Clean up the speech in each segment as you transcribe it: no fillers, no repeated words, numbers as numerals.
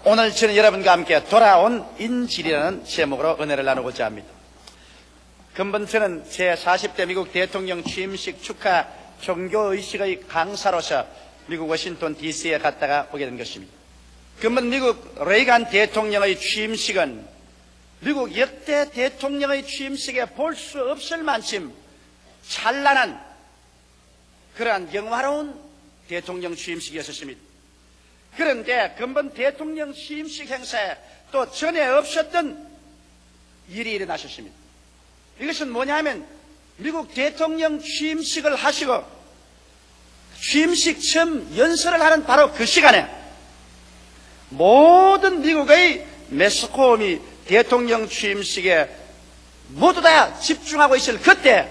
오늘 저는 여러분과 함께 돌아온 인질이라는 제목으로 은혜를 나누고자 합니다. 근본 저는 제40대 미국 대통령 취임식 축하 종교의식의 강사로서 미국 워싱턴 DC에 갔다가 오게 된 것입니다. 근본 미국 레이간 대통령의 취임식은 미국 역대 대통령의 취임식에 볼 수 없을 만큼 찬란한 그러한 영화로운 대통령 취임식이었습니다. 그런데 근본 대통령 취임식 행사에 또 전에 없었던 일이 일어나셨습니다. 이것은 뭐냐면 미국 대통령 취임식을 하시고 취임식 처음 연설을 하는 바로 그 시간에 모든 미국의 매스컴이 대통령 취임식에 모두 다 집중하고 있을 그때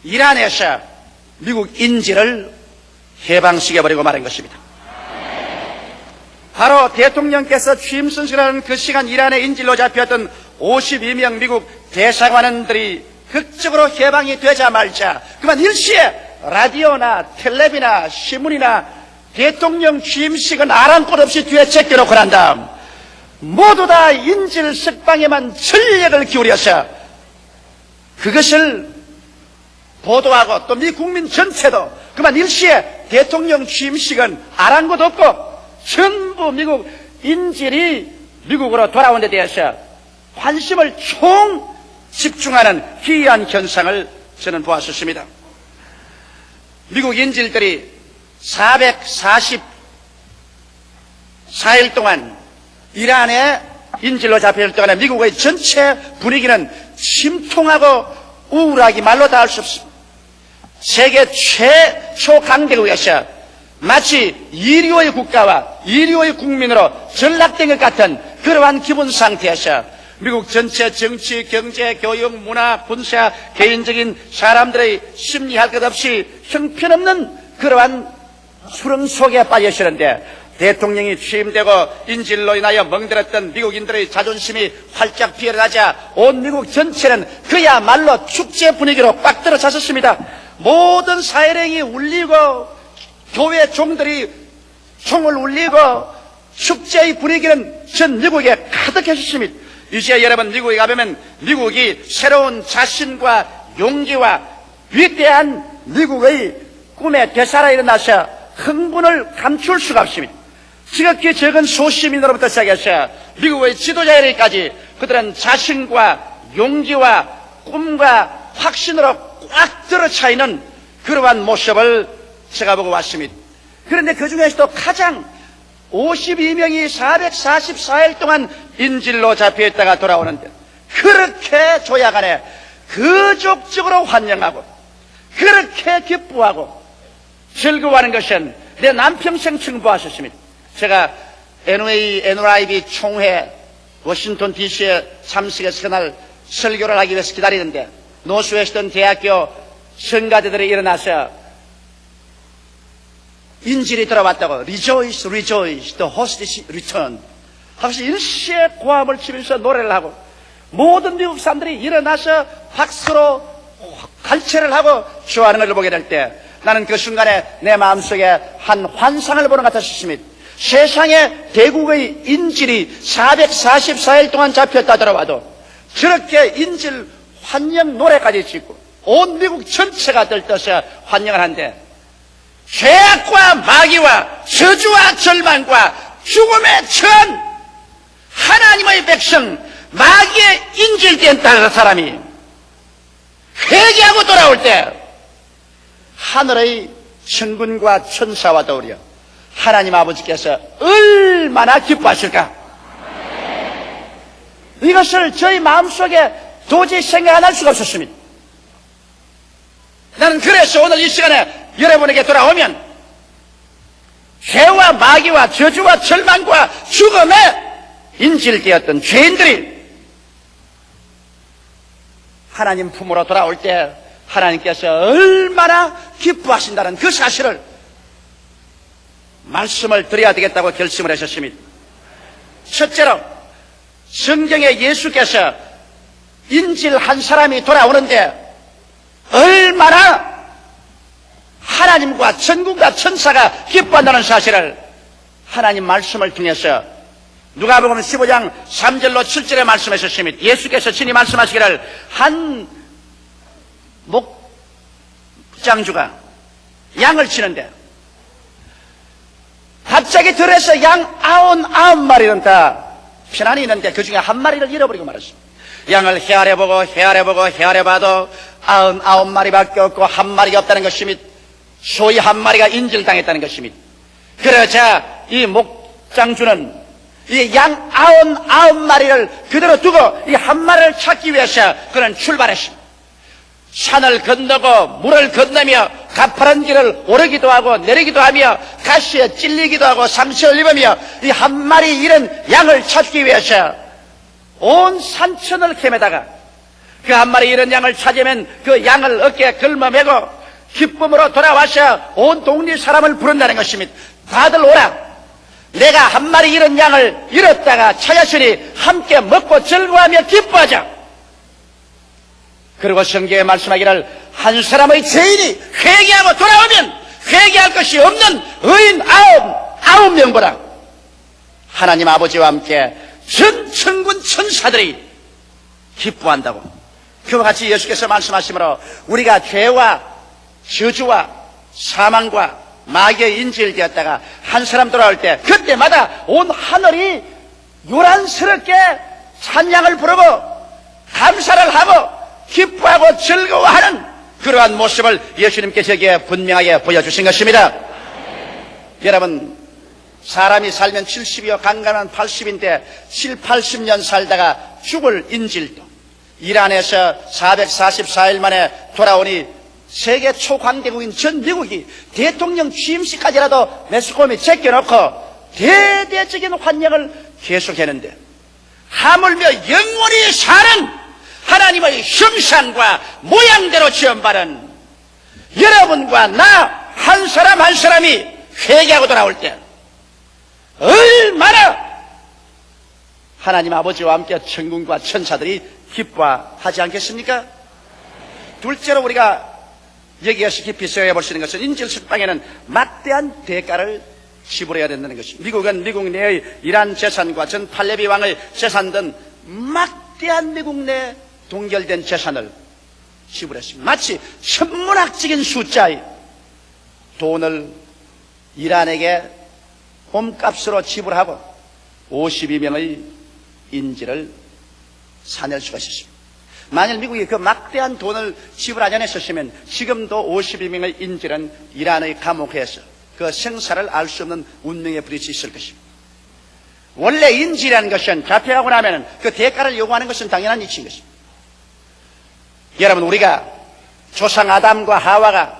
이란에서 미국 인질을 해방시켜버리고 말한 것입니다. 바로 대통령께서 취임 선서하는 그 시간 이란의 인질로 잡혔던 52명 미국 대사관원들이 극적으로 해방이 되자마자 그만 일시에 라디오나 텔레비나 신문이나 대통령 취임식은 아랑곳 없이 뒤에 제껴놓고 난 다음 모두 다 인질 석방에만 전력을 기울여서 그것을 보도하고 또 미 국민 전체도 그만 일시에 대통령 취임식은 아랑곳 없고 전부 미국 인질이 미국으로 돌아온 데 대해서 관심을 총 집중하는 희귀한 현상을 저는 보았었습니다. 미국 인질들이 444일 동안 이란에 인질로 잡혀있을 동안에 미국의 전체 분위기는 심통하고 우울하기 말로 다 할 수 없습니다. 세계 최초 강대국에서 마치 이류의 국가와 이류의 국민으로 전락된 것 같은 그러한 기분 상태에서 미국 전체 정치, 경제, 교육, 문화, 군사, 개인적인 사람들의 심리할 것 없이 형편없는 그러한 수렁 속에 빠져있었는데 대통령이 취임되고 인질로 인하여 멍들었던 미국인들의 자존심이 활짝 피어나자 온 미국 전체는 그야말로 축제 분위기로 빡 들어찼었습니다. 모든 사회령이 울리고 교회 종들이 총을 울리고 축제의 분위기는 전 미국에 가득했습니다. 이제 여러분 미국에 가보면 미국이 새로운 자신과 용기와 위대한 미국의 꿈의 되살아 일어나서 흥분을 감출 수가 없습니다. 지극히 적은 소시민으로부터 시작해서 미국의 지도자에게까지 그들은 자신과 용기와 꿈과 확신으로 꽉 들어차 있는 그러한 모습을 제가 보고 왔습니다. 그런데 그 중에서도 가장 52명이 444일 동안 인질로 잡혀있다가 돌아오는데 그렇게 조약안에 거족적으로 환영하고 그렇게 기뻐하고 즐거워하는 것은 내 남평생 청부하셨습니다. 제가 NRIB 총회 워싱턴 DC에 참석해서 그날 설교를 하기 위해서 기다리는데 노스웨스턴 대학교 성가대들이 일어나서 인질이 돌아왔다고 Rejoice, rejoice, the host is returned 하면서 일시에 고함을 치면서 노래를 하고 모든 미국 사람들이 일어나서 박수로 갈채를 하고 좋아하는 것을 보게 될 때 나는 그 순간에 내 마음속에 한 환상을 보는 것 같았습니다. 세상에 대국의 인질이 444일 동안 잡혔다 하더라도 저렇게 인질 환영 노래까지 짓고 온 미국 전체가 들떠서 환영을 한데 죄악과 마귀와 저주와 절망과 죽음의 전 하나님의 백성 마귀의 인질된 사람이 회개하고 돌아올 때 하늘의 천군과 천사와 더불어 하나님 아버지께서 얼마나 기뻐하실까? 이것을 저희 마음속에 도저히 생각 안 할 수가 없었습니다. 나는 그래서 오늘 이 시간에 여러분에게 돌아오면 죄와 마귀와 저주와 절망과 죽음에 인질되었던 죄인들이 하나님 품으로 돌아올 때 하나님께서 얼마나 기뻐하신다는 그 사실을 말씀을 드려야 되겠다고 결심을 하셨습니다. 첫째로 성경에 예수께서 인질 한 사람이 돌아오는데 얼마나 하나님과 천군과 천사가 기뻐한다는 사실을 하나님 말씀을 통해서 누가복음 15장 3절로 7절에 말씀하셨습니다. 예수께서 친히 말씀하시기를 한 목장주가 양을 치는데 갑자기 들에서 양 99마리는 다 편안히 있는데 그 중에 한 마리를 잃어버리고 말았습니다. 양을 헤아려보고 헤아려봐도 99마리밖에 없고 한 마리가 없다는 것입니다. 소위 한 마리가 인질당했다는 것입니다. 그러자 이 목장주는 이 양 99마리를 그대로 두고 이 한 마리를 찾기 위해서 그는 출발했습니다. 산을 건너고 물을 건너며 가파른 길을 오르기도 하고 내리기도 하며 가시에 찔리기도 하고 상처를 입으며 이 한 마리 잃은 양을 찾기 위해서 온 산천을 헤매다가 그 한 마리 잃은 양을 찾으면 그 양을 어깨에 걸머매고 기쁨으로 돌아와서 온 동네 사람을 부른다는 것입니다. 다들 오라. 내가 한 마리 잃은 양을 잃었다가 찾았으니 함께 먹고 즐거워하며 기뻐하자. 그리고 성경에 말씀하기를 한 사람의 죄인이 회개하고 돌아오면 회개할 것이 없는 의인 99명보다 하나님 아버지와 함께 전 천군 천사들이 기뻐한다고. 그와 같이 예수께서 말씀하시므로 우리가 죄와 저주와 사망과 마귀의 인질되었다가 한 사람 돌아올 때 그때마다 온 하늘이 요란스럽게 찬양을 부르고 감사를 하고 기뻐하고 즐거워하는 그러한 모습을 예수님께서 여기에 분명하게 보여주신 것입니다. 여러분, 사람이 살면 70이요 강간은 80인데 7, 80년 살다가 죽을 인질도 이란에서 444일 만에 돌아오니 세계 초강대국인 전 미국이 대통령 취임식까지라도 매스컴에 제껴놓고 대대적인 환영을 계속했는데 하물며 영원히 사는 하나님의 형상과 모양대로 지음받은 여러분과 나 한 사람 한 사람이 회개하고 돌아올 때 얼마나 하나님 아버지와 함께 천군과 천사들이 기뻐하지 않겠습니까? 둘째로 우리가 여기에서 깊이 생각해 수 있는 것은 인질釋방에는 막대한 대가를 지불해야 된다는 것입니다. 미국은 미국 내의 이란 재산과 전 팔레비 왕의 재산 등 막대한 미국 내 동결된 재산을 지불했습니다. 마치 천문학적인 숫자의 돈을 이란에게 몸값으로 지불하고 52명의 인질을 사낼 수가 있었습니다. 만일 미국이 그 막대한 돈을 지불하지 않았었으면 지금도 52명의 인질은 이란의 감옥에서 그 생사를 알 수 없는 운명의 불이치 있을 것입니다. 원래 인질이라는 것은 잡혀가고 나면 그 대가를 요구하는 것은 당연한 이치인 것입니다. 여러분, 우리가 조상 아담과 하와가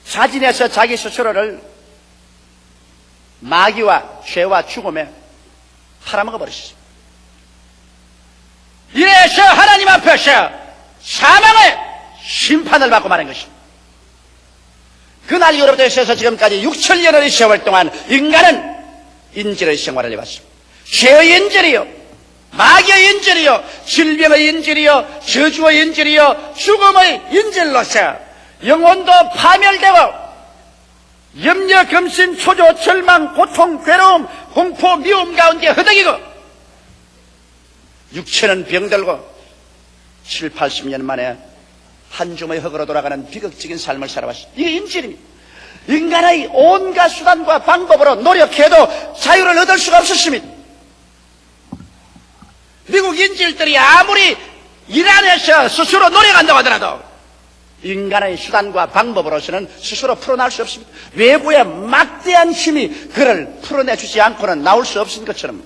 자진해서 자기 스스로를 마귀와 죄와 죽음에 팔아먹어 버렸습니다. 이래서 하나님 앞에서 사망의 심판을 받고 마는 것입니다. 그날 이후로부터 있어서 지금까지 6천년의 세월 동안 인간은 인질의 생활을 해왔습니다. 죄의 인질이요, 마귀의 인질이요, 질병의 인질이요, 저주의 인질이요, 죽음의 인질로서 영혼도 파멸되고 염려, 금신, 초조, 절망, 고통, 괴로움, 공포, 미움 가운데 허덕이고 육체는 병들고 7, 80년 만에 한 줌의 흙으로 돌아가는 비극적인 삶을 살아왔습니다. 이게 인질입니다. 인간의 온갖 수단과 방법으로 노력해도 자유를 얻을 수가 없었습니다. 미국 인질들이 아무리 이란에서 스스로 노력한다고 하더라도 인간의 수단과 방법으로서는 스스로 풀어낼 수 없습니다. 외부의 막대한 힘이 그를 풀어내주지 않고는 나올 수 없는 것처럼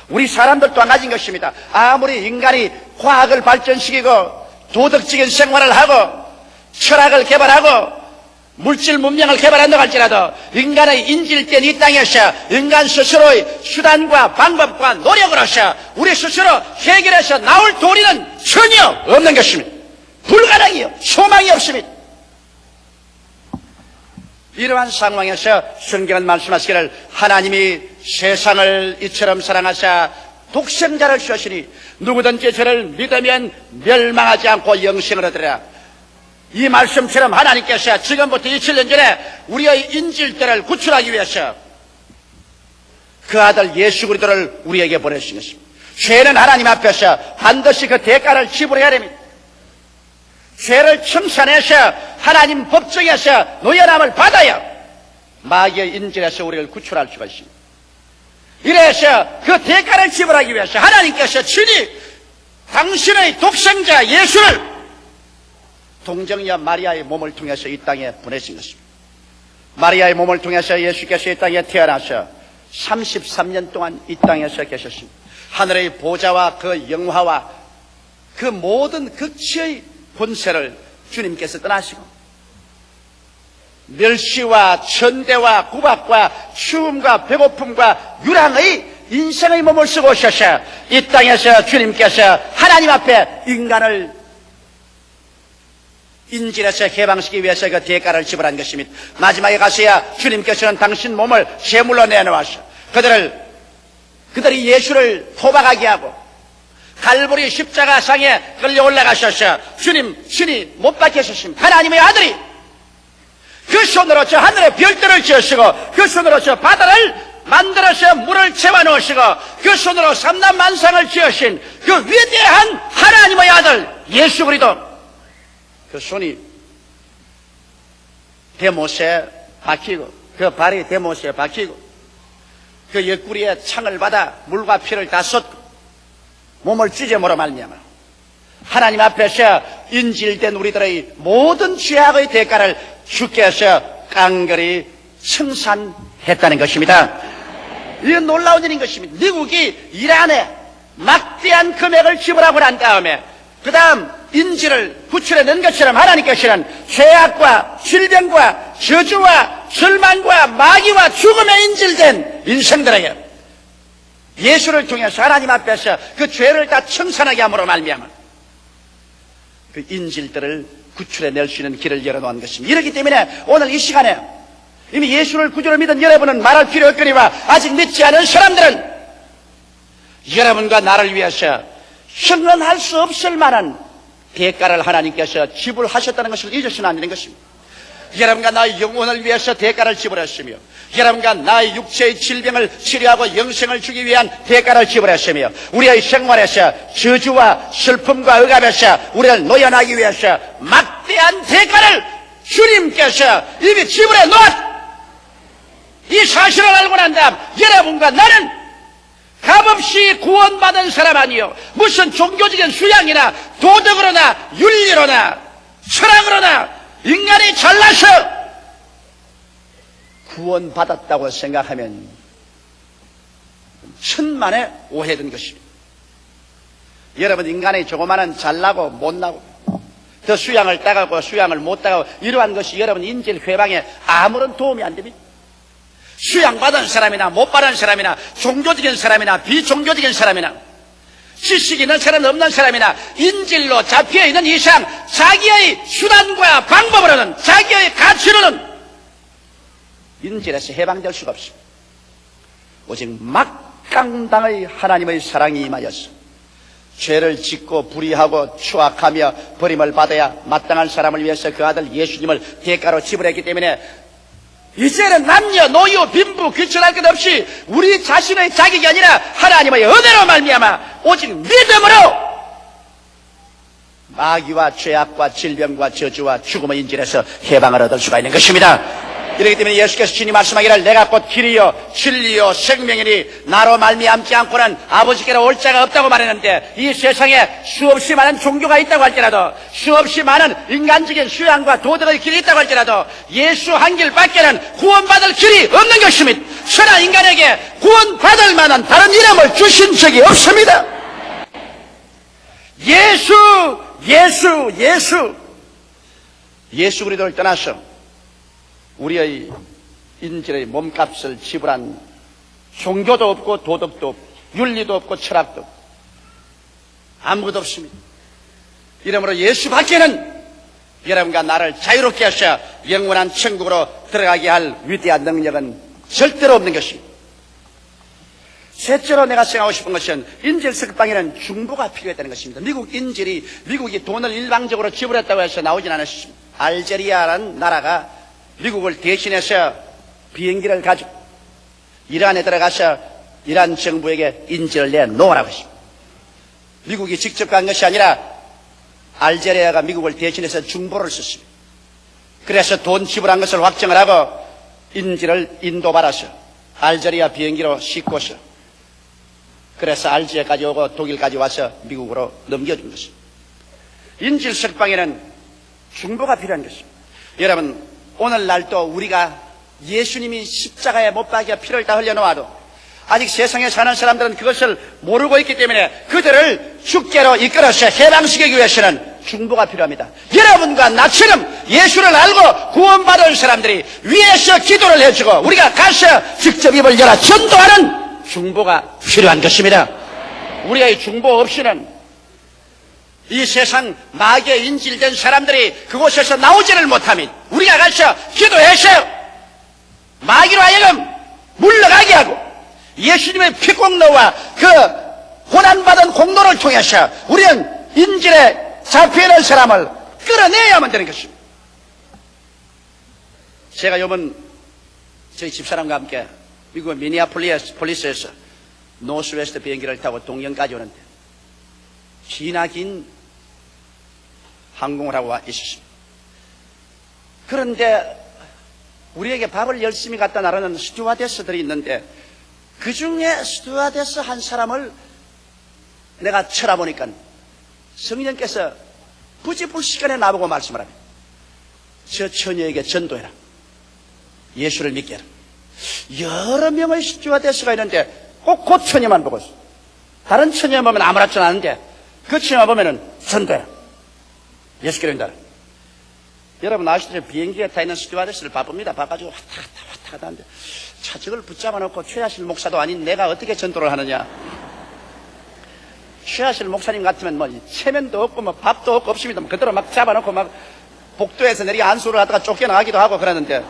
우리 사람들도 마찬가지인 것입니다. 아무리 인간이 과학을 발전시키고 도덕적인 생활을 하고 철학을 개발하고 물질 문명을 개발한다고 할지라도 인간의 인질된 이 땅에서 인간 스스로의 수단과 방법과 노력으로서 우리 스스로 해결해서 나올 도리는 전혀 없는 것입니다. 불가능이요, 소망이 없습니다. 이러한 상황에서 성경은 말씀하시기를 하나님이 세상을 이처럼 사랑하사 독생자를 주시니 누구든지 저를 믿으면 멸망하지 않고 영생을 얻으리라. 이 말씀처럼 하나님께서 지금부터 2000년 전에 우리의 인질들을 구출하기 위해서 그 아들 예수 그리스도를 우리에게 보내신 것입니다. 죄는 하나님 앞에서 반드시 그 대가를 지불해야 됩니다. 죄를 청산해서 하나님 법정에서 노연함을 받아야 마귀의 인질에서 우리를 구출할 수가 있습니다. 이래서 그 대가를 지불하기 위해서 하나님께서 친히 당신의 독생자 예수를 동정녀 마리아의 몸을 통해서 이 땅에 보내신 것입니다. 마리아의 몸을 통해서 예수께서 이 땅에 태어나서 33년 동안 이 땅에서 계셨습니다. 하늘의 보좌와 그 영화와 그 모든 극치의 권세를 주님께서 떠나시고 멸시와 천대와 구박과 추움과 배고픔과 유랑의 인생의 몸을 쓰고 오셔서 이 땅에서 주님께서 하나님 앞에 인간을 인질에서 해방시키기 위해서 그 대가를 지불한 것입니다. 마지막에 가서야 주님께서는 당신 몸을 제물로 내놓아서 그들이 예수를 토박하게 하고 갈보리 십자가상에 끌려 올라가셔서 주님 친히 못 박히셨습니다. 하나님의 아들이 그 손으로 저 하늘의 별들을 지으시고 그 손으로 저 바다를 만들어서 물을 채워 넣으시고 그 손으로 삼남만상을 지으신 그 위대한 하나님의 아들 예수 그리스도 그 손이 대못에 박히고 그 발이 대못에 박히고 그 옆구리에 창을 받아 물과 피를 다 쏟고 몸을 찢어물어 말미암아 하나님 앞에서 인질된 우리들의 모든 죄악의 대가를 주께서 깡그리 청산했다는 것입니다. 이건 놀라운 일인 것입니다. 미국이 이란에 막대한 금액을 지불하고 난 다음에 그 다음 인질을 구출해낸 것처럼 하나님께서는 죄악과 질병과 저주와 절망과 마귀와 죽음에 인질된 인생들에게 예수를 통해서 하나님 앞에서 그 죄를 다 청산하게 함으로 말미암아 그 인질들을 구출해낼 수 있는 길을 열어놓은 것입니다. 이렇기 때문에 오늘 이 시간에 이미 예수를 구주로 믿은 여러분은 말할 필요 없거니와 아직 믿지 않은 사람들은 여러분과 나를 위해서 형언할 수 없을 만한 대가를 하나님께서 지불하셨다는 것을 잊어서는 안 되는 것입니다. 여러분과 나의 영혼을 위해서 대가를 지불했으며 여러분과 나의 육체의 질병을 치료하고 영생을 주기 위한 대가를 지불했으며 우리의 생활에서 저주와 슬픔과 억압에서 우리를 노연하기 위해서 막대한 대가를 주님께서 이미 지불해 놓았. 이 사실을 알고 난 다음 여러분과 나는 값없이 구원받은 사람 아니요 무슨 종교적인 수양이나 도덕으로나 윤리로나 철학으로나 인간이 잘나서 구원받았다고 생각하면 천만의 오해된 것입니다. 여러분 인간의 조그마한 잘나고 못나고 더 수양을 따가고 수양을 못 따가고 이러한 것이 여러분 인질 회방에 아무런 도움이 안 됩니다. 수양받은 사람이나 못 받은 사람이나 종교적인 사람이나 비종교적인 사람이나 지식 있는 사람 없는 사람이나 인질로 잡혀있는 이상 자기의 수단과 방법으로는 자기의 가치로는 인질에서 해방될 수가 없습니다. 오직 막강당의 하나님의 사랑이 임하여서 죄를 짓고 불의하고 추악하며 버림을 받아야 마땅한 사람을 위해서 그 아들 예수님을 대가로 지불했기 때문에 이제는 남녀, 노유, 빈부, 귀천할 것 없이 우리 자신의 자격이 아니라 하나님의 은혜로 말미암아 오직 믿음으로 마귀와 죄악과 질병과 저주와 죽음의 인질에서 해방을 얻을 수가 있는 것입니다. 이렇기 때문에 예수께서 친히 말씀하기를 내가 곧 길이요 진리요 생명이니 나로 말미암지 않고는 아버지께로 올 자가 없다고 말했는데 이 세상에 수없이 많은 종교가 있다고 할지라도 수없이 많은 인간적인 수양과 도덕의 길이 있다고 할지라도 예수 한 길밖에는 구원받을 길이 없는 것입니다. 천하 인간에게 구원받을 만한 다른 이름을 주신 적이 없습니다. 예수 그리스도를 떠나서 우리의 인질의 몸값을 지불한 종교도 없고 도덕도 없고 윤리도 없고 철학도 없고 아무것도 없습니다. 이러므로 예수 밖에는 여러분과 나를 자유롭게 하셔 영원한 천국으로 들어가게 할 위대한 능력은 절대로 없는 것입니다. 셋째로 내가 생각하고 싶은 것은 인질 석방에는 중보가 필요했다는 것입니다. 미국이 돈을 일방적으로 지불했다고 해서 나오진 않았습니다. 알제리아라는 나라가 미국을 대신해서 비행기를 가지고 이란에 들어가서 이란 정부에게 인질을 내놓으라고 했습니다. 미국이 직접 간 것이 아니라 알제리아가 미국을 대신해서 중보를 썼습니다. 그래서 돈 지불한 것을 확정을 하고 인질을 인도받아서 알제리아 비행기로 싣고서 그래서 알제리아까지 오고 독일까지 와서 미국으로 넘겨준 것입니다. 인질 석방에는 중보가 필요한 것입니다. 여러분, 오늘날도 우리가 예수님이 십자가에 못 박혀 피를 다 흘려놓아도 아직 세상에 사는 사람들은 그것을 모르고 있기 때문에 그들을 죽게로 이끌어서 해방시키기 위해서는 중보가 필요합니다. 여러분과 나처럼 예수를 알고 구원받은 사람들이 위에서 기도를 해주고 우리가 가서 직접 입을 열어 전도하는 중보가 필요한 것입니다. 우리가 이 중보 없이는 이 세상 마귀에 인질된 사람들이 그곳에서 나오지를 못하면 우리가 가서 기도해서 마귀로 하여금 물러가게 하고 예수님의 피공로와 그 고난받은 공로를 통해서 우리는 인질에 잡혀있는 사람을 끌어내야만 되는 것입니다. 제가 이번 저희 집사람과 함께 미국 미니애폴리스에서 노스웨스트 비행기를 타고 동경까지 오는데 기나긴 항공을 하고 와 있었습니다. 그런데 우리에게 밥을 열심히 갖다 나르는 스튜어디스들이 있는데 그 중에 스튜어디스 한 사람을 내가 쳐다보니까 성령께서 부지불식간에 나보고 말씀을 합니다. 저 처녀에게 전도해라. 예수를 믿게 해라. 여러 명의 스튜어디스가 있는데 꼭 그 처녀만 보고 있어. 다른 처녀 보면 아무렇지도 않은데 그 처녀 보면은 전도해라. 예수께로 인도하라. 여러분 아시죠? 비행기에 타 있는 스튜어디스를 바쁩니다. 바빠지고 왔다 갔다 하는데 차적을 붙잡아 놓고 최하실 목사도 아닌 내가 어떻게 전도를 하느냐. 최하실 목사님 같으면 뭐 체면도 없고 뭐 밥도 없고 없습니다. 그대로 막 잡아놓고 막 복도에서 내리 안수를 하다가 쫓겨나가기도 하고 그러는데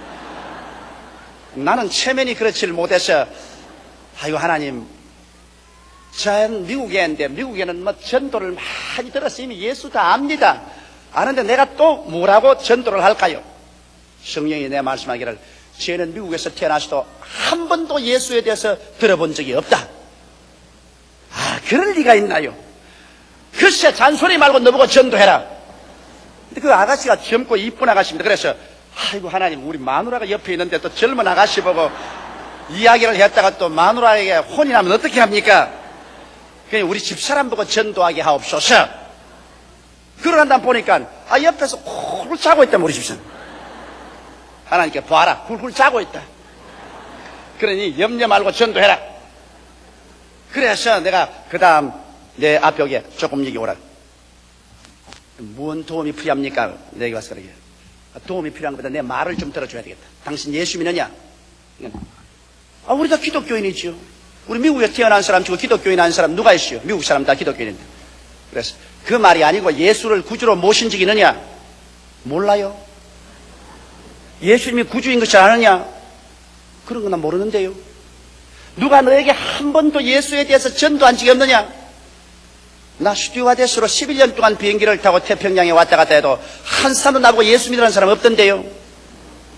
나는 체면이 그렇지를 못해서 아이고 하나님 저는 미국에 있는데 미국에는 뭐 전도를 많이 들었으니 이미 예수 다 압니다. 아는데 내가 또 뭐라고 전도를 할까요? 성령이 내 말씀하기를 쟤는 미국에서 태어나서도 한 번도 예수에 대해서 들어본 적이 없다. 아, 그럴 리가 있나요? 글쎄 잔소리 말고 너보고 전도해라. 근데 그 아가씨가 젊고 이쁜 아가씨입니다. 그래서 아이고 하나님 우리 마누라가 옆에 있는데 또 젊은 아가씨 보고 이야기를 했다가 또 마누라에게 혼이 나면 어떻게 합니까? 그냥 우리 집사람 보고 전도하게 하옵소서. 그러고 난 보니까 옆에서 훌훌 자고 있다 우리 집사람. 하나님께 봐라 훌훌 자고 있다. 그러니 염려 말고 전도해라. 그래서 내가 그 다음 내 앞벽에 조금 얘기 오라. 무슨 도움이 필요합니까? 내게 와서 그러게. 도움이 필요한 것보다 내 말을 좀 들어줘야 되겠다. 당신 예수 믿느냐? 우리 다 기독교인이지요. 우리 미국에 태어난 사람 치고 기독교인 한 사람 누가 있어요? 미국 사람 다 기독교인인데. 그래서 그 말이 아니고 예수를 구주로 모신 적이 있느냐? 몰라요. 예수님이 구주인 것을 아느냐? 그런 건 난 모르는데요. 누가 너에게 한 번도 예수에 대해서 전도한 적이 없느냐? 나 스튜어디스로 11년 동안 비행기를 타고 태평양에 왔다 갔다 해도 한 사람도 나보고 예수 믿으라는 사람 없던데요.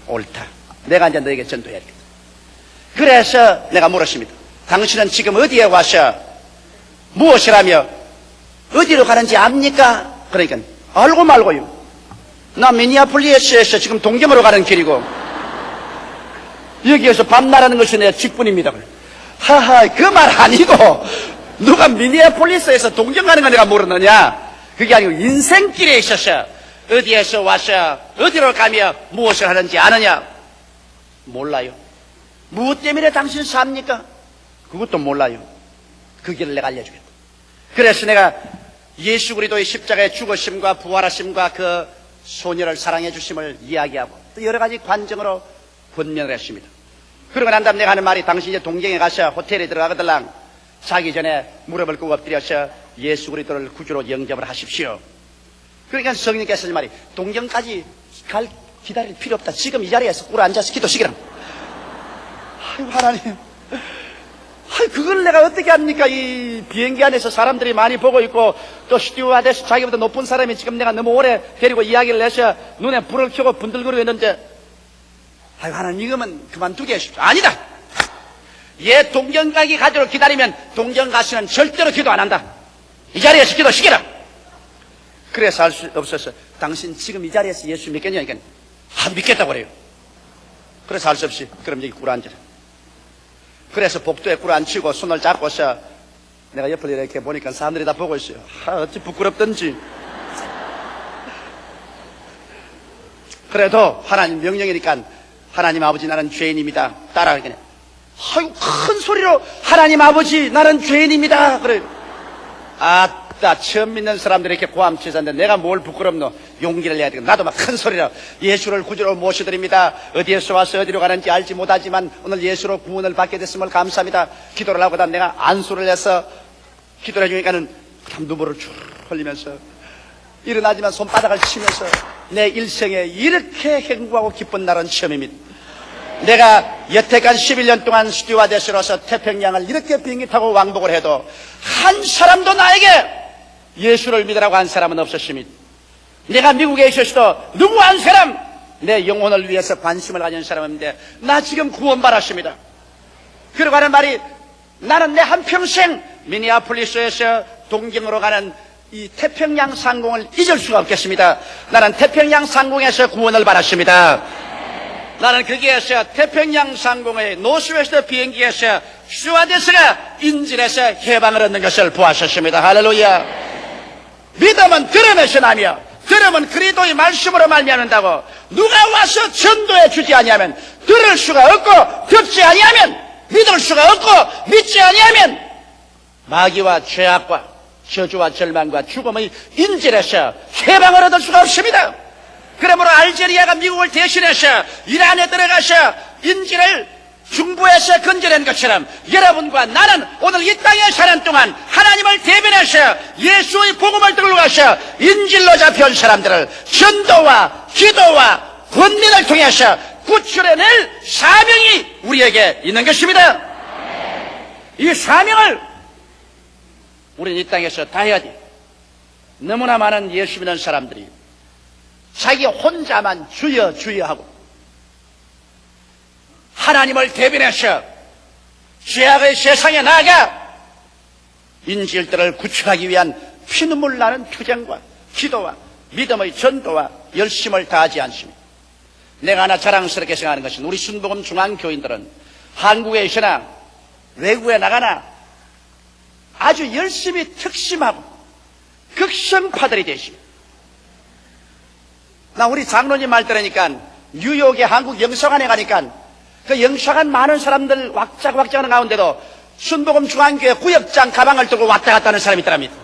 옳다. 내가 이제 너에게 전도해야겠다. 그래서 내가 물었습니다. 당신은 지금 어디에 와서 무엇을 하며 어디로 가는지 압니까? 그러니까 알고 말고요. 나 미니애폴리스에서 지금 동경으로 가는 길이고 여기에서 밤나라는 것이 내 직분입니다. 하하, 그 말 아니고 누가 미니애폴리스에서 동경 가는 거 내가 모르느냐? 그게 아니고 인생길에 있어서 어디에서 와서 어디로 가며 무엇을 하는지 아느냐? 몰라요. 무엇 때문에 당신 삽니까? 그것도 몰라요. 그 길을 내가 알려주겠다. 그래서 내가 예수 그리스도의 십자가의 죽으심과 부활하심과 그 소녀를 사랑해 주심을 이야기하고 또 여러 가지 관정으로 권면을 했습니다. 그러고 난 다음 내가 하는 말이 당신이 동경에 가서 호텔에 들어가거들랑 자기 전에 무릎을 꿇고 엎드려서 예수 그리스도를 구주로 영접을 하십시오. 그러니까 성령께서 이 말이 동경까지 기다릴 필요 없다. 지금 이 자리에서 꿇어 앉아서 기도시키라. 아이고 하나님, 그걸 내가 어떻게 합니까? 이 비행기 안에서 사람들이 많이 보고 있고 또 스튜어디스 자기보다 높은 사람이 지금 내가 너무 오래 데리고 이야기를 해서 눈에 불을 켜고 분들거리고 있는데 아이고 하나님 이거면 그만두게 하십시오. 아니다. 얘 동경 가기 가도록 기다리면 동경 가시는 절대로 기도 안 한다. 이 자리에서 기도시키라. 그래서 할 수 없어서 당신 지금 이 자리에서 예수 믿겠냐니까 믿겠다고 그래요. 그래서 할 수 없이 그럼 여기 꿇어앉으라. 그래서 복도에 꿇어앉히고 손을 잡고서 내가 옆을 이렇게 보니까 사람들이 다 보고 있어요. 어찌 부끄럽던지. 그래도 하나님 명령이니까 하나님 아버지 나는 죄인입니다. 따라하겠네. 아이고 큰 소리로 하나님 아버지 나는 죄인입니다. 그래요. 아따 처음 믿는 사람들이 이렇게 고함치는데 내가 뭘 부끄럽노. 용기를 내야 되겠다. 나도 막 큰 소리로 예수를 구주로 모셔드립니다. 어디에서 와서 어디로 가는지 알지 못하지만 오늘 예수로 구원을 받게 됐음을 감사합니다. 기도를 하고 내가 안수를 해서 기도를 해주니까는 눈물을 쭉 흘리면서 일어나지만 손바닥을 치면서 내 일생에 이렇게 행복하고 기쁜 날은 처음입니다. 내가 여태까지 11년 동안 스튜어디스로서 태평양을 이렇게 비행기 타고 왕복을 해도 한 사람도 나에게 예수를 믿으라고 한 사람은 없었습니다. 내가 미국에 있었어도 누구 한 사람 내 영혼을 위해서 관심을 가진 사람인데 나 지금 구원받았습니다. 그러고 하는 말이 나는 내 한평생 미니애폴리스에서 동경으로 가는 이 태평양 상공을 잊을 수가 없겠습니다. 나는 태평양 상공에서 구원을 받았습니다. 나는 거기에서 태평양 상공의 노스웨스트 비행기에서 스튜어디스가 인질에서 해방을 얻는 것을 보았었습니다. 할렐루야. 믿음은 들음에서 나며 들음은 그리스도의 말씀으로 말미암는다고. 누가 와서 전도해 주지 아니하면 들을 수가 없고 듣지 아니하면 믿을 수가 없고 믿지 아니하면 마귀와 죄악과 저주와 절망과 죽음의 인질에서 해방을 얻을 수가 없습니다. 그러므로 알제리아가 미국을 대신해서 이란에 들어가서 인질을 중부에서 건져낸 것처럼 여러분과 나는 오늘 이 땅에 사는 동안 하나님을 대변해서 예수의 복음을 들고 가서 인질로 잡혀온 사람들을 전도와 기도와 권면을 통해서 구출해낼 사명이 우리에게 있는 것입니다. 이 사명을 우리는 이 땅에서 다 해야 돼. 너무나 많은 예수 믿는 사람들이 자기 혼자만 주여 주여 하고 하나님을 대변해서 죄악의 세상에 나아가 인질들을 구출하기 위한 피눈물 나는 투쟁과 기도와 믿음의 전도와 열심을 다하지 않습니다. 내가 하나 자랑스럽게 생각하는 것은 우리 순복음 중앙교인들은 한국에 있으나 외국에 나가나 아주 열심히 특심하고 극성파들이 되십니다. 나 우리 장로님 말 들으니까 뉴욕의 한국 영사관에 가니까 그 영사관 많은 사람들 왁자하는 가운데도 순복음 중앙교회 구역장 가방을 들고 왔다 갔다 하는 사람이 있더랍니다.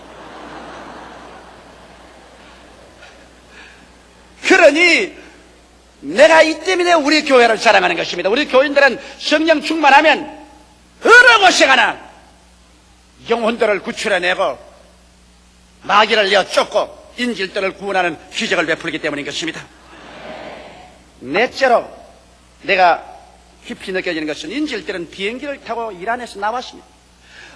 그러니 내가 이 때문에 우리 교회를 자랑하는 것입니다. 우리 교인들은 성령 충만하면 어느 곳에 가나 영혼들을 구출해내고 마귀를 내어 쫓고 인질들을 구원하는 기적을 베풀기 때문인 것입니다. 넷째로 내가 깊이 느껴지는 것은 인질들은 비행기를 타고 이란에서 나왔습니다.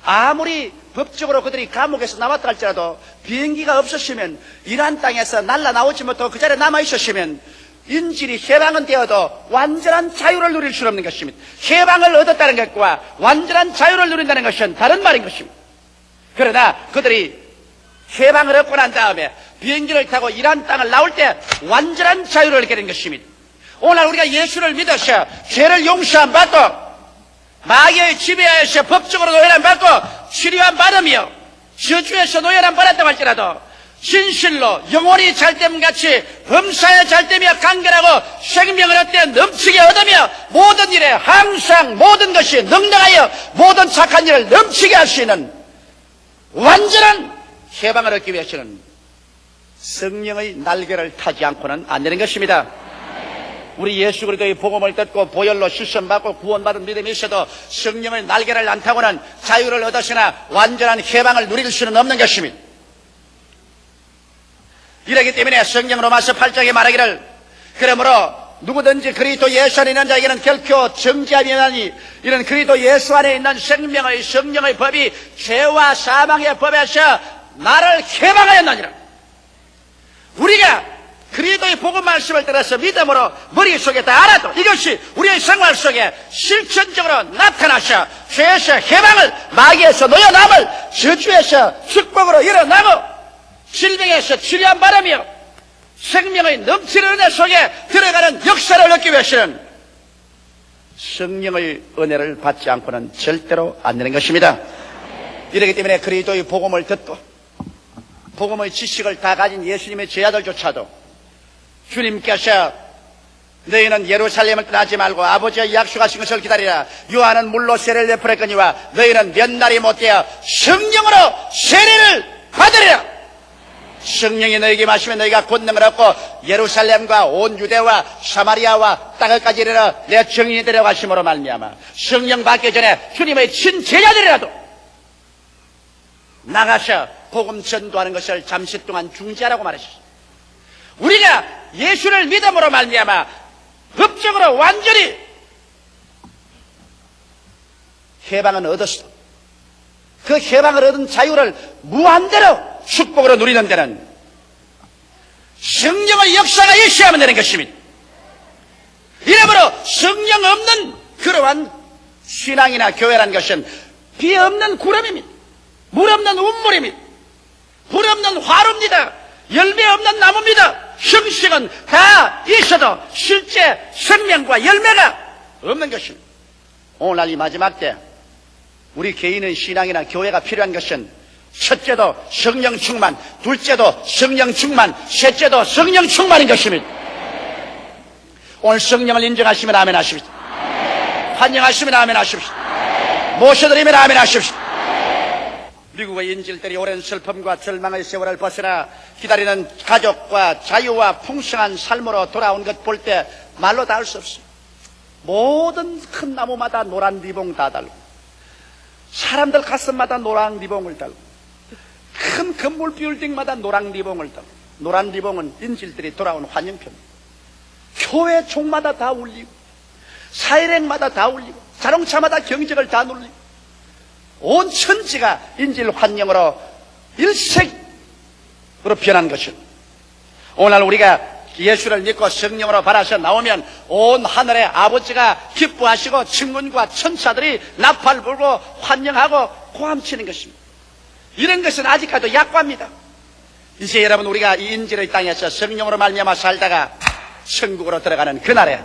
아무리 법적으로 그들이 감옥에서 나왔다 할지라도 비행기가 없었으면 이란 땅에서 날아나오지 못하고 그 자리에 남아있었으면 인질이 해방은 되어도 완전한 자유를 누릴 수 없는 것입니다. 해방을 얻었다는 것과 완전한 자유를 누린다는 것은 다른 말인 것입니다. 그러나 그들이 해방을 얻고 난 다음에 비행기를 타고 이란 땅을 나올 때 완전한 자유를 얻게 된 것입니다. 오늘 우리가 예수를 믿어서 죄를 용서함 받고 마귀의 지배하에서 법적으로 노예람 받고 치료함 받으며 저주에서 노예람 받았다고 할지라도 진실로 영혼이 잘됨같이 범사에 잘되며 간결하고 생명을 얻되 넘치게 얻으며 모든 일에 항상 모든 것이 능력하여 모든 착한 일을 넘치게 할 수 있는 완전한 해방을 얻기 위해서는 성령의 날개를 타지 않고는 안 되는 것입니다. 우리 예수 그리스도의 복음을 듣고 보혈로 씻음받고 구원받은 믿음이 있어도 성령의 날개를 안 타고는 자유를 얻었으나 완전한 해방을 누릴 수는 없는 것입니다. 이러기 때문에 성경 로마서 8장에 말하기를 그러므로 누구든지 그리스도 예수 안에 있는 자에게는 결코 정죄함이 없나니 이런 그리스도 예수 안에 있는 생명의 성령의 법이 죄와 사망의 법에서 나를 해방하였느니라. 우리가 그리스도의 복음 말씀을 들어서 믿음으로 머릿속에 다 알아도 이것이 우리의 생활 속에 실천적으로 나타나셔 죄에서 해방을, 마귀에서 놓여남을, 저주에서 축복으로 일어나고 질병에서 치료한 바람이요 생명의 넘치는 은혜 속에 들어가는 역사를 느끼기 위해서는 성령의 은혜를 받지 않고는 절대로 안 되는 것입니다. 이렇기 때문에 그리스도의 복음을 듣고 복음의 지식을 다 가진 예수님의 제자들조차도 주님께서 너희는 예루살렘을 떠나지 말고 아버지의 약속하신 것을 기다리라. 요한은 물로 세례를 베풀었거니와 너희는 몇 날이 못되어 성령으로 세례를 받으리라. 성령이 너희에게 마시면 너희가 권능을 얻고 예루살렘과 온 유대와 사마리아와 땅끝까지 이르러 내 증인이 되려고 하심으로 말미암아 성령 받기 전에 주님의 친제자들이라도 나가서 복음 전도하는 것을 잠시 동안 중지하라고 말하셨습니다. 우리가 예수를 믿음으로 말미암아 법적으로 완전히 해방은 얻었어. 그 해방을 얻은 자유를 무한대로 축복으로 누리는 데는 성령의 역사가 있어야만 되는 것입니다. 이러므로 성령 없는 그러한 신앙이나 교회라는 것은 비 없는 구름입니다. 물 없는 운물입니다. 불 없는 화로입니다. 열매 없는 나무입니다. 형식은 다 있어도 실제 생명과 열매가 없는 것입니다. 오늘날 이 마지막 때 우리 개인의 신앙이나 교회가 필요한 것은 첫째도 성령 충만, 둘째도 성령 충만, 셋째도 성령 충만인 것입니다. 오늘 성령을 인정하시면 아멘 하십시오. 환영하시면 아멘 하십시오. 모셔드리면 아멘 하십시오. 미국의 인질들이 오랜 슬픔과 절망의 세월을 벗어나 기다리는 가족과 자유와 풍성한 삶으로 돌아온 것 볼 때 말로 다 할 수 없어요. 모든 큰 나무마다 노란 리봉 다 달고 사람들 가슴마다 노란 리봉을 달고 큰 건물 빌딩마다 노란 리봉을 달고 노란 리봉은 인질들이 돌아온 환영표입니다. 교회 종마다 다 울리고 사일행마다 다 울리고 자동차마다 경적을 다 눌리고 온 천지가 인질 환영으로 일색으로 변한 것입니다. 오늘 우리가 예수를 믿고 성령으로 받아서 나오면 온 하늘의 아버지가 기뻐하시고 천군과 천사들이 나팔 불고 환영하고 고함치는 것입니다. 이런 것은 아직까지도 약과입니다. 이제 여러분 우리가 이 인질의 땅에서 성령으로 말미암아 살다가 천국으로 들어가는 그날에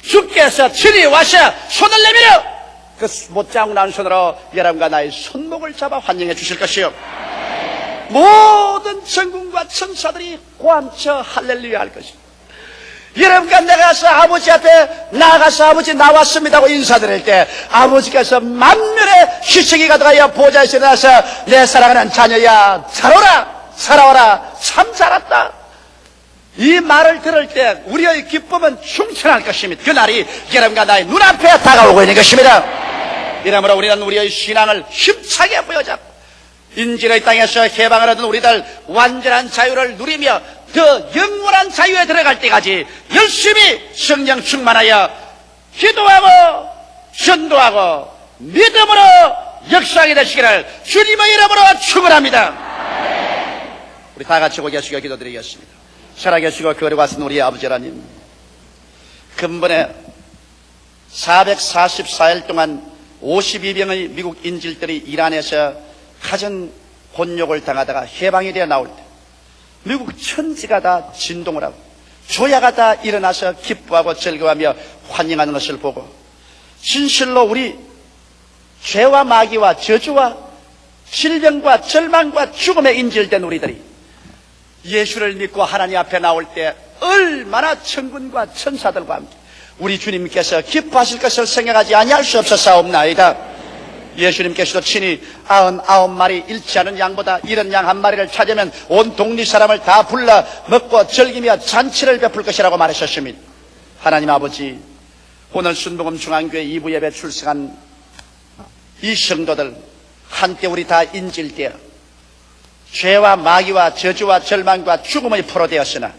주께서 친히 와서 손을 내밀어 그 못자국 나온 손으로 여러분과 나의 손목을 잡아 환영해 주실 것이요 모든 천군과 천사들이 고함쳐 할렐루야 할 것입니다. 여러분과 내가 가서 아버지 앞에 나가서 아버지 나왔습니다 하고 인사드릴 때 아버지께서 만면의 희석이 가득하여 보좌에서 일어나서 내 사랑하는 자녀야 잘 오라 살아와라 참 잘왔다 이 말을 들을 때 우리의 기쁨은 충천할 것입니다. 그날이 여러분과 나의 눈앞에 다가오고 있는 것입니다. 이러므로 우리는 우리의 신앙을 힘차게 보여잡고 인질의 땅에서 해방을 얻은 우리들 완전한 자유를 누리며 더 영원한 자유에 들어갈 때까지 열심히 성령 충만하여 기도하고 전도하고 믿음으로 역사하게 되시기를 주님의 이름으로 축원합니다. 우리 다 같이 고개 숙여 기도드리겠습니다. 살아계시고 거룩하신 우리 아버지 하나님, 근본에 444일 동안 52명의 미국 인질들이 이란에서 가정 곤욕을 당하다가 해방이 되어 나올 때 미국 천지가 다 진동을 하고 조야가 다 일어나서 기뻐하고 즐거워하며 환영하는 것을 보고 진실로 우리 죄와 마귀와 저주와 질병과 절망과 죽음에 인질된 우리들이 예수를 믿고 하나님 앞에 나올 때 얼마나 천군과 천사들과 함께 우리 주님께서 기뻐하실 것을 생각하지 아니할 수 없었사옵나이다. 예수님께서도 친히 99마리 잃지 않은 양보다 이런 양 한 마리를 찾으면 온 동리 사람을 다 불러 먹고 즐기며 잔치를 베풀 것이라고 말하셨습니다. 하나님 아버지, 오늘 순복음 중앙교회 2부 예배 출석한 이 성도들 한때 우리 다 인질되어 죄와 마귀와 저주와 절망과 죽음의 포로 되었으나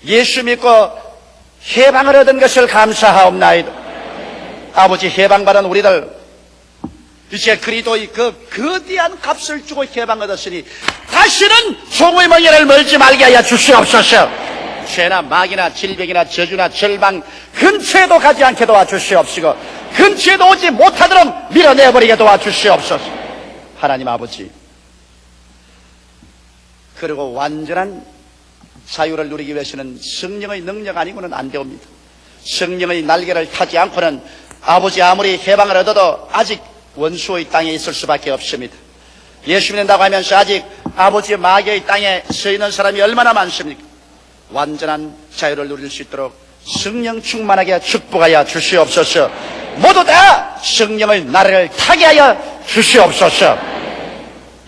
예수 믿고 해방을 얻은 것을 감사하옵나이다. 아버지, 해방받은 우리들 이제 그리스도의 그 거대한 값을 주고 해방 얻었으니 다시는 종의 멍에를 멀지 말게 하여 주시옵소서. 죄나 마귀나 질병이나 저주나 절망 근처에도 가지 않게 도와주시옵시고 근처에도 오지 못하도록 밀어내버리게 도와주시옵소서. 하나님 아버지, 그리고 완전한 자유를 누리기 위해서는 성령의 능력 아니고는 안 되옵니다. 성령의 날개를 타지 않고는 아버지 아무리 해방을 얻어도 아직 원수의 땅에 있을 수밖에 없습니다. 예수 믿는다고 하면서 아직 아버지의 마귀의 땅에 서 있는 사람이 얼마나 많습니까? 완전한 자유를 누릴 수 있도록 성령 충만하게 축복하여 주시옵소서. 모두 다 성령의 나라를 타게 하여 주시옵소서.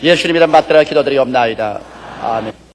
예수님 이름 받들어 기도드리옵나이다. 아멘.